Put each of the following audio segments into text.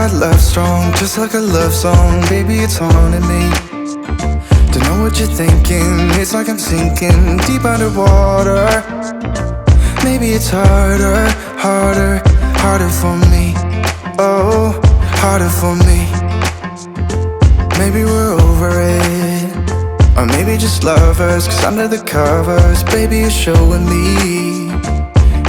our love strong, just like a love song. Baby, it's haunting me. Don't know what you're thinking. It's like I'm sinking deep underwater. Maybe it's harder, harder, harder for me. Oh, harder for me. Maybe we're over it, or maybe just lovers. Cause under the covers, baby, you're showing me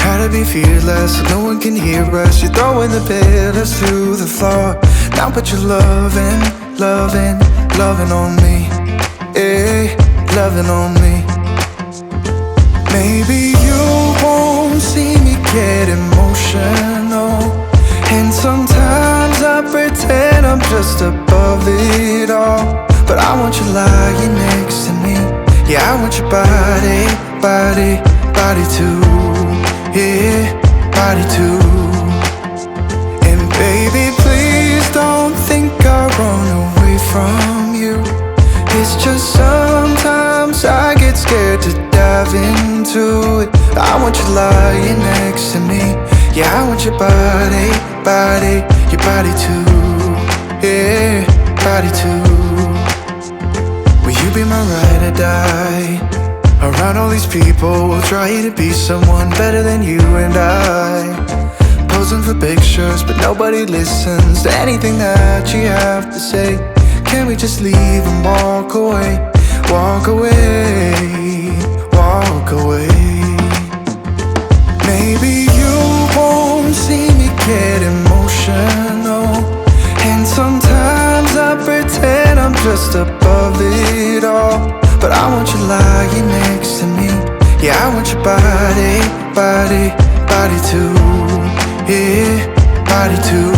how to be fearless so no one can hear us. You're throwing the pillars through the floor. Now put your loving, loving, loving on me. Eh, loving on me. Maybe you won't see me get emotional, and sometimes I pretend I'm just above it all. But I want you lying next to me. Yeah, I want your body, body, body too. Yeah, body too. And baby, please don't think I run away from you. It's just sometimes I get scared to dive into it. I want you lying next to me. Yeah, I want your body, body, your body too. Yeah, body too. Will you be my ride or die? Around all these people, try to be someone better than you and I. Posing for pictures, but nobody listens to anything that you have to say. Can we just leave and walk away? Walk away, walk away. Maybe you won't see me get emotional, and sometimes I pretend I'm just above it all. But I want you lying next to me. Yeah, I want your body, body, body too. Yeah, body too.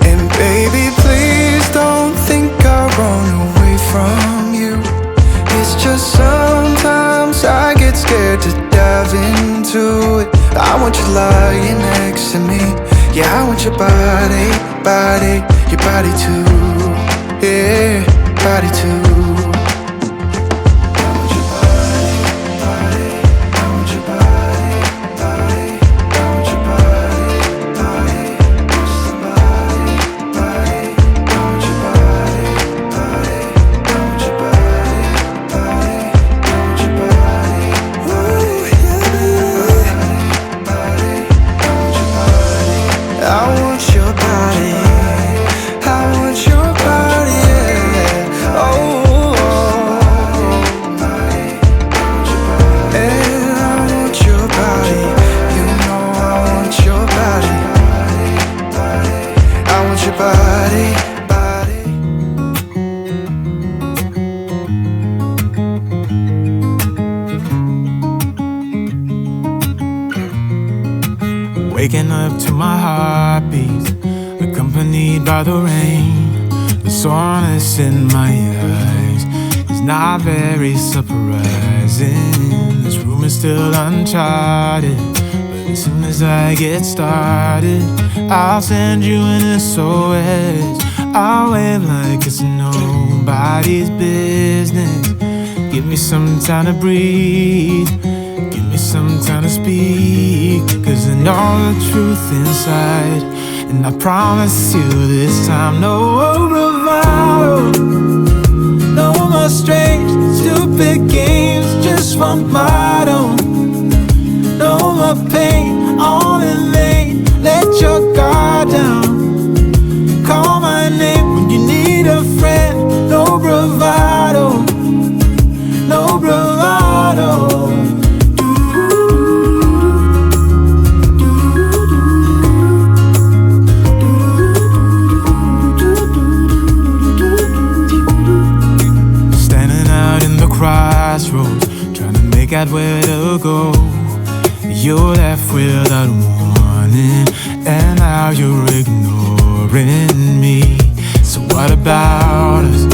And baby, please don't think I run away from you. It's just sometimes I get scared to dive into it. I want you lying next to me. Yeah, I want your body, body, your body too. Yeah, body too. Waking up to my heartbeats, accompanied by the rain. The soreness in my eyes is not very surprising. This room is still uncharted, but as soon as I get started, I'll send you an SOS. I'll wave like it's nobody's business. Give me some time to breathe, give me some time to speak, cause I know the truth inside. And I promise you this time, no bravado, no more strange, stupid games, just one motto. No more pain, all in vain, let your guard down. Call my name when you need a friend. No bravado, no bravado. Crossroads, trying to make out where to go. You're left without warning, and now you're ignoring me. So what about us?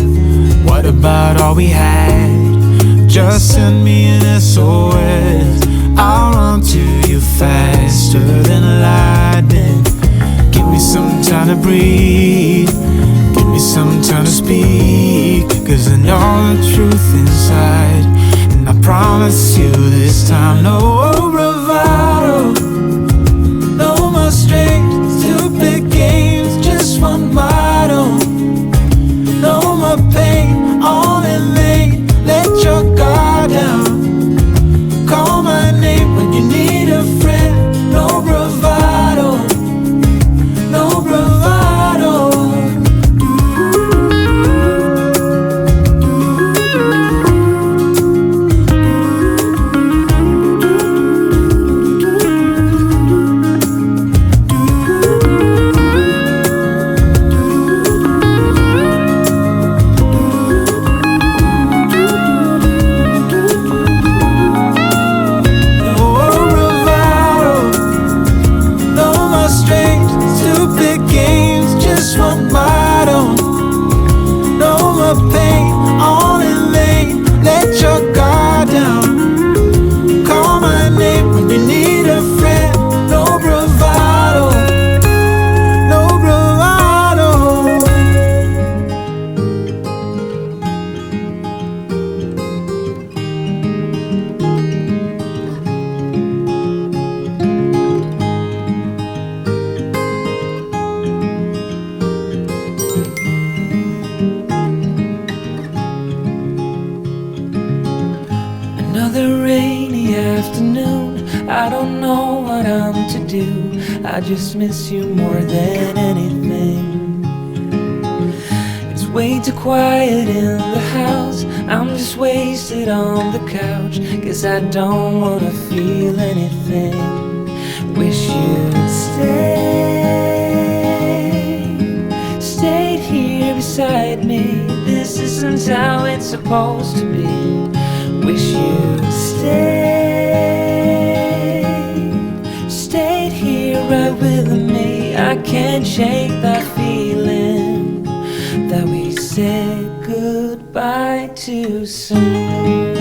What about all we had? Just send me an SOS. I'll run to you faster than lightning. Give me some time to breathe, give me some time to speak, cause I know the truth inside. And I promise you this time, no bravado, no more strange, stupid games, Another rainy afternoon, I don't know what I'm to do. I just miss you more than anything. It's way too quiet in the house, I'm just wasted on the couch, 'cause I don't wanna feel anything. Wish you'd stayed here beside me. This isn't how it's supposed to be. Wish you'd stayed here right with me. I can't shake that feeling that we said goodbye too soon.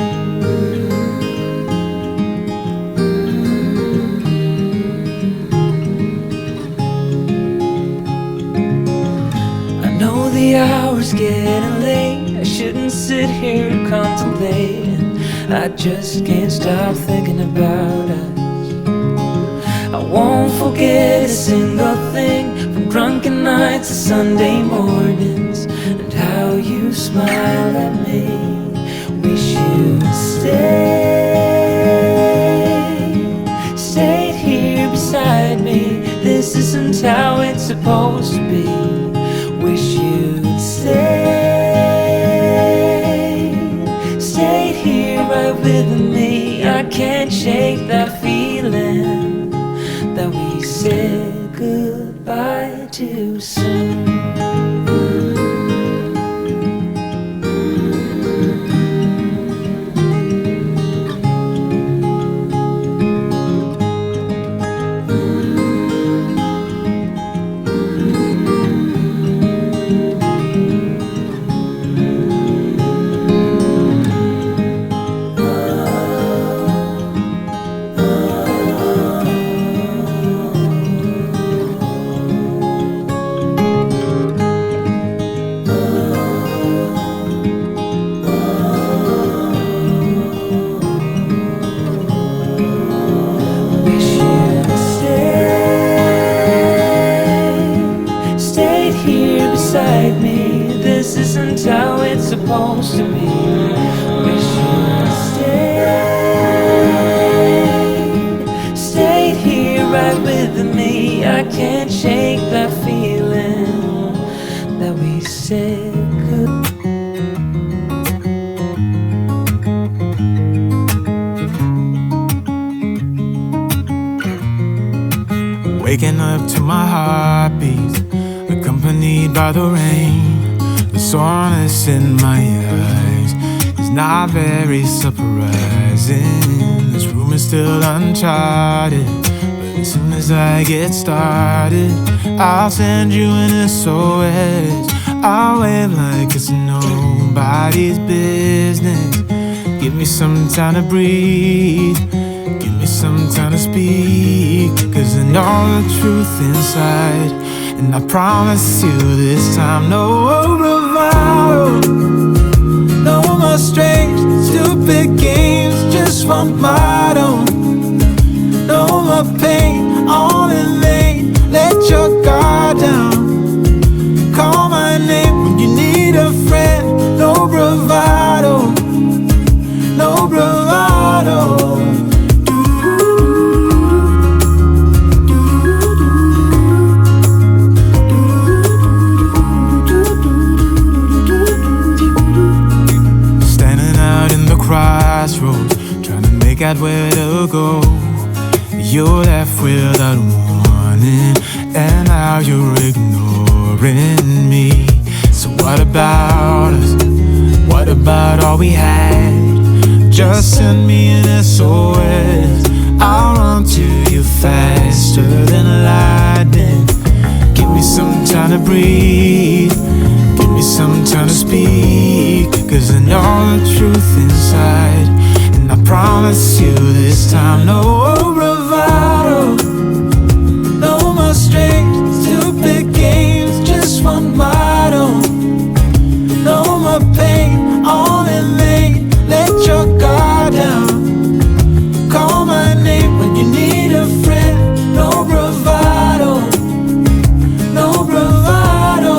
The hour's getting late, I shouldn't sit here contemplating. I just can't stop thinking about us. I won't forget a single thing, from drunken nights to Sunday mornings, and how you smile at me. Wish you'd stayed here beside me. This isn't how it's supposed to be. Wish you'd stayed here right with me. I can't shake that feeling that we said goodbye too soon. Me. This isn't how it's supposed to be. Wish you'd stayed here right with me. I can't shake that feeling that we said good. Waking up to my heartbeat, accompanied by the rain. The soreness in my eyes is not very surprising. This room is still uncharted, but as soon as I get started, I'll send you an SOS. I'll wave like it's nobody's business. Give me some time to breathe, give me some time to speak, 'cause I know the truth inside. And I promise you this time, no bravado, no more strange, stupid games, just one motto. No more pain, all in vain, let your guard down. Call my name when you need a friend, no bravado, no bravado. Crossroads, trying to make out where to go. You're left without warning, and now you're ignoring me. So what about us? What about all we had? Just send me an SOS. I'll run to you faster than lightning. Give me some time to breathe, give me some time to speak, 'cause I know the truth inside. And I promise you this time, no bravado, no more strange, stupid games, just one motto. No more pain, all in vain, let your guard down. Call my name when you need a friend, no bravado, no bravado.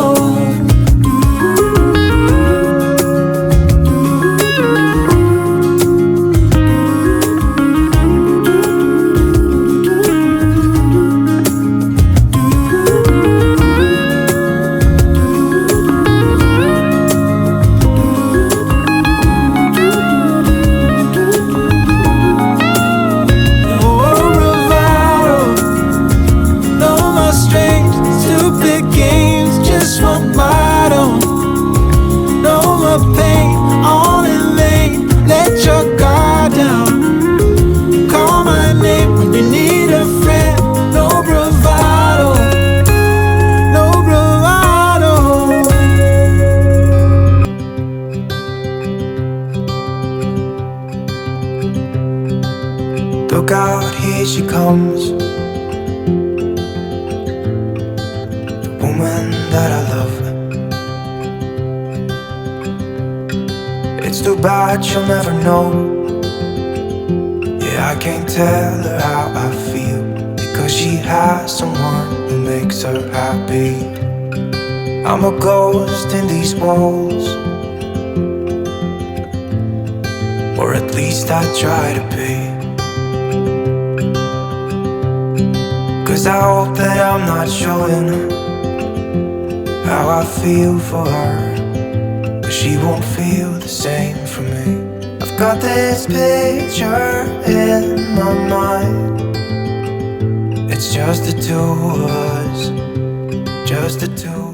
Look out, here she comes, the woman that I love. It's too bad she'll never know. Yeah, I can't tell her how I feel, because she has someone who makes her happy. I'm a ghost in these walls, or at least I try to be. 'Cause I hope that I'm not showing how I feel for her, but she won't feel the same for me. I've got this picture in my mind. It's just the two of us, just the two.